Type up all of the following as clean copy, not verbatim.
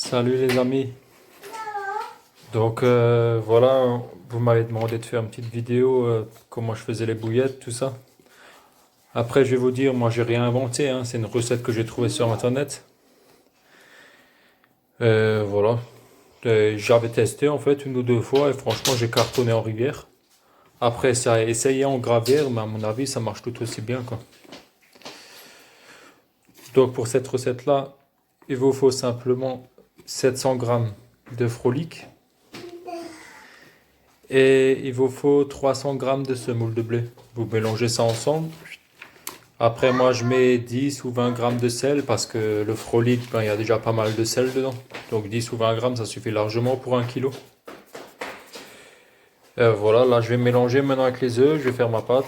Salut les amis. Donc voilà, vous m'avez demandé de faire une petite vidéo comment je faisais les bouillettes, tout ça. Après, je vais vous dire, moi j'ai rien inventé, hein, c'est une recette que j'ai trouvée sur internet. Voilà. J'avais testé en fait une ou deux fois et franchement j'ai cartonné en rivière. Après, ça a essayé en gravière, mais à mon avis ça marche tout aussi bien quoi. Donc pour cette recette-là, il vous faut simplement 700 grammes de frolic. Et il vous faut 300 grammes de semoule de blé. Vous mélangez ça ensemble. Après, moi, je mets 10 ou 20 grammes de sel parce que le frolic, ben, il y a déjà pas mal de sel dedans. Donc 10 ou 20 grammes, ça suffit largement pour 1 kilo. Voilà, là, je vais mélanger maintenant avec les œufs. Je vais faire ma pâte.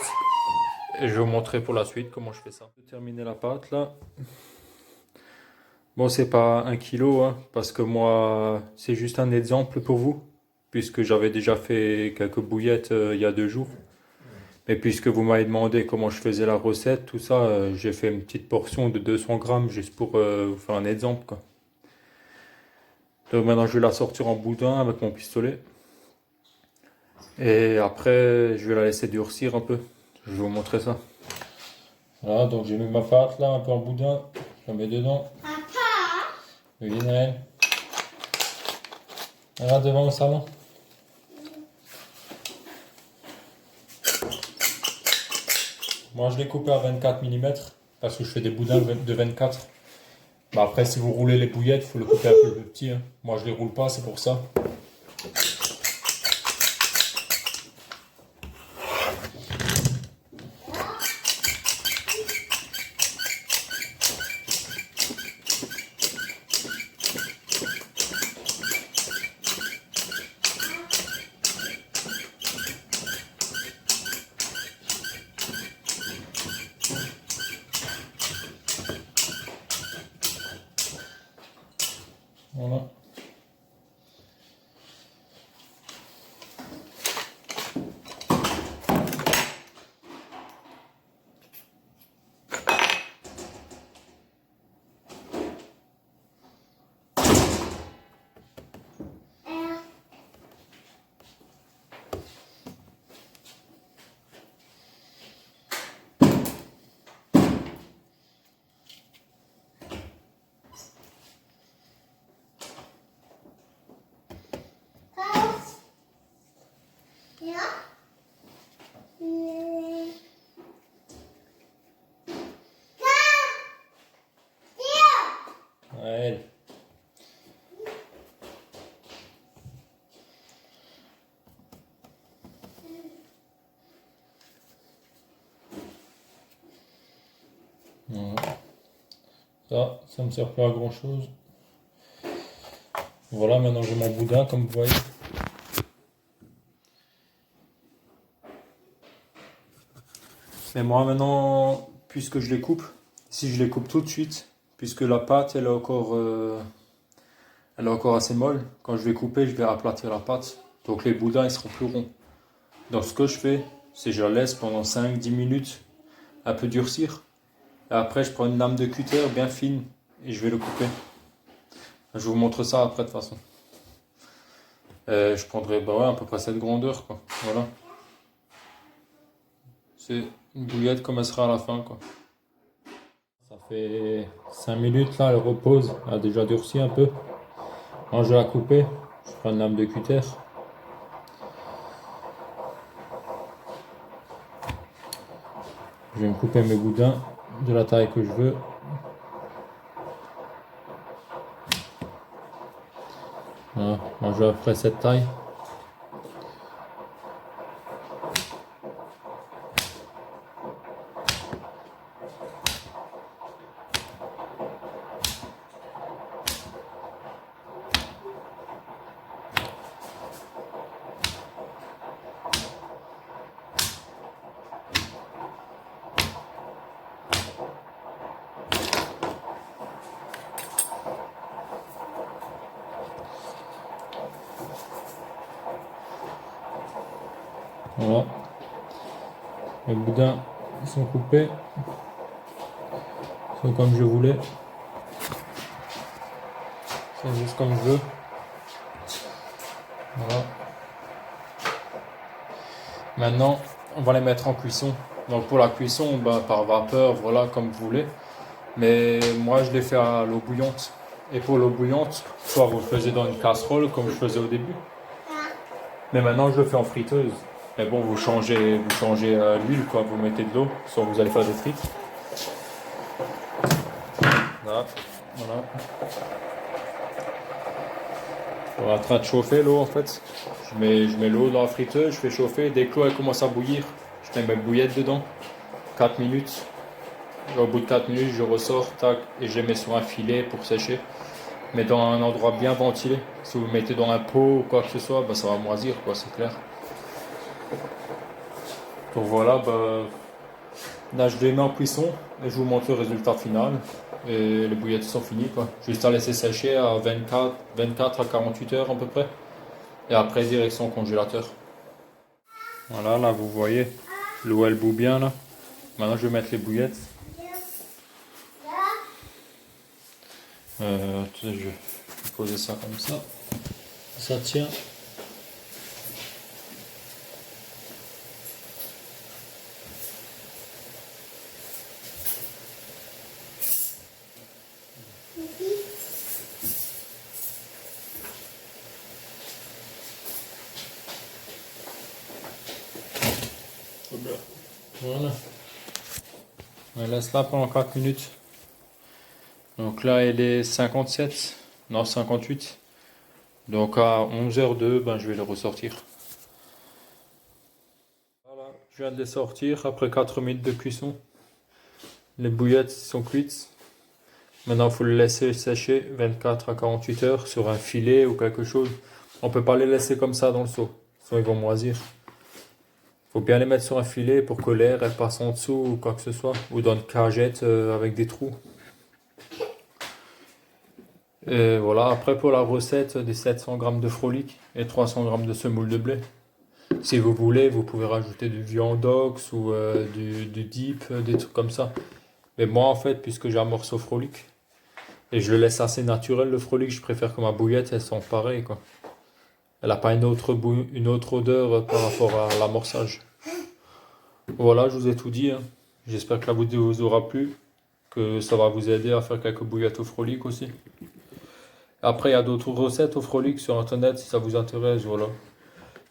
Et je vais vous montrer pour la suite comment je fais ça. Je vais terminer la pâte là. Bon, c'est pas 1 kilo, hein, parce que moi, c'est juste un exemple pour vous. Puisque j'avais déjà fait quelques bouillettes il y a 2 jours. Mais puisque vous m'avez demandé comment je faisais la recette, tout ça, j'ai fait une petite portion de 200 grammes juste pour vous faire un exemple, quoi. Donc maintenant, je vais la sortir en boudin avec mon pistolet. Et après, je vais la laisser durcir un peu. Je vais vous montrer ça. Voilà, donc j'ai mis ma pâte là, un peu en boudin. Je la mets dedans. Oui, Naël. Regarde devant au salon. Moi, je l'ai coupé à 24 mm parce que je fais des boudins de 24. Bah après, si vous roulez les bouillettes, il faut le couper un peu plus petit, hein. Moi, je les roule pas, c'est pour ça. Voilà. Ouais. Voilà. Ça me sert pas à grand chose. Voilà, maintenant j'ai mon boudin comme vous voyez. Mais moi maintenant, puisque je les coupe, si je les coupe tout de suite, puisque la pâte elle est encore assez molle, quand je vais couper, je vais aplatir la pâte. Donc les boudins ils seront plus ronds. Donc ce que je fais, c'est que je la laisse pendant 5-10 minutes un peu durcir. Et après je prends une lame de cutter bien fine et je vais le couper. Je vous montre ça après de toute façon. Je prendrai bah ouais, à peu près cette grandeur quoi. Voilà. C'est une bouillette comme elle sera à la fin quoi. Ça fait 5 minutes là, elle repose, elle a déjà durci un peu. Quand je vais la couper, je prends une lame de cutter. Je vais me couper mes boudins de la taille que je veux. Voilà, moi je ferai cette taille. Voilà. Les boudins sont coupés. Ils sont comme je voulais. C'est juste comme je veux. Voilà. Maintenant, on va les mettre en cuisson. Donc pour la cuisson, par vapeur, voilà, comme vous voulez. Mais moi, je les fais à l'eau bouillante. Et pour l'eau bouillante, soit vous le faisiez dans une casserole, comme je faisais au début. Mais maintenant, je le fais en friteuse. Mais bon, vous changez l'huile, quoi. Vous mettez de l'eau, soit vous allez faire des frites. Là, voilà. On est en train de chauffer l'eau, en fait. Je mets l'eau dans la friteuse, je fais chauffer. Dès que l'eau elle commence à bouillir, je mets mes bouillettes dedans. 4 minutes. Et au bout de 4 minutes, je ressors, tac, et je les mets sur un filet pour sécher. Mais dans un endroit bien ventilé. Si vous le mettez dans un pot ou quoi que ce soit, ça va moisir, quoi, c'est clair. Donc voilà, là je les mets en cuisson et je vous montre le résultat final. Et les bouillettes sont finies, quoi. Juste à laisser sécher à 24 à 48 heures à peu près. Et après, direction congélateur. Voilà, là vous voyez, l'eau elle bout bien là. Maintenant je vais mettre les bouillettes. Je vais poser ça comme ça. Ça tient. Voilà. On laisse là pendant 4 minutes. Donc là il est 57, non 58. Donc à 11h02, je vais le ressortir. Voilà, je viens de les sortir après 4 minutes de cuisson. Les bouillettes sont cuites. Maintenant il faut les laisser sécher 24 à 48 heures sur un filet ou quelque chose. On peut pas les laisser comme ça dans le seau, sinon ils vont moisir. Faut bien les mettre sur un filet pour que l'air elle passe en dessous ou quoi que ce soit, ou dans une cagette avec des trous. Et voilà, après pour la recette des 700 g de frolic et 300 g de semoule de blé. Si vous voulez, vous pouvez rajouter du viandox ou du dip, des trucs comme ça. Mais moi en fait, puisque j'ai un morceau frolic et je le laisse assez naturel le frolic, je préfère que ma bouillette elle sent pareil quoi. Elle n'a pas une autre odeur par rapport à l'amorçage. Voilà, je vous ai tout dit, hein. J'espère que la vidéo vous aura plu, que ça va vous aider à faire quelques bouillettes au frolic aussi. Après, il y a d'autres recettes au frolic sur internet si ça vous intéresse, voilà.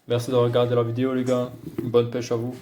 Merci de regarder la vidéo les gars, bonne pêche à vous.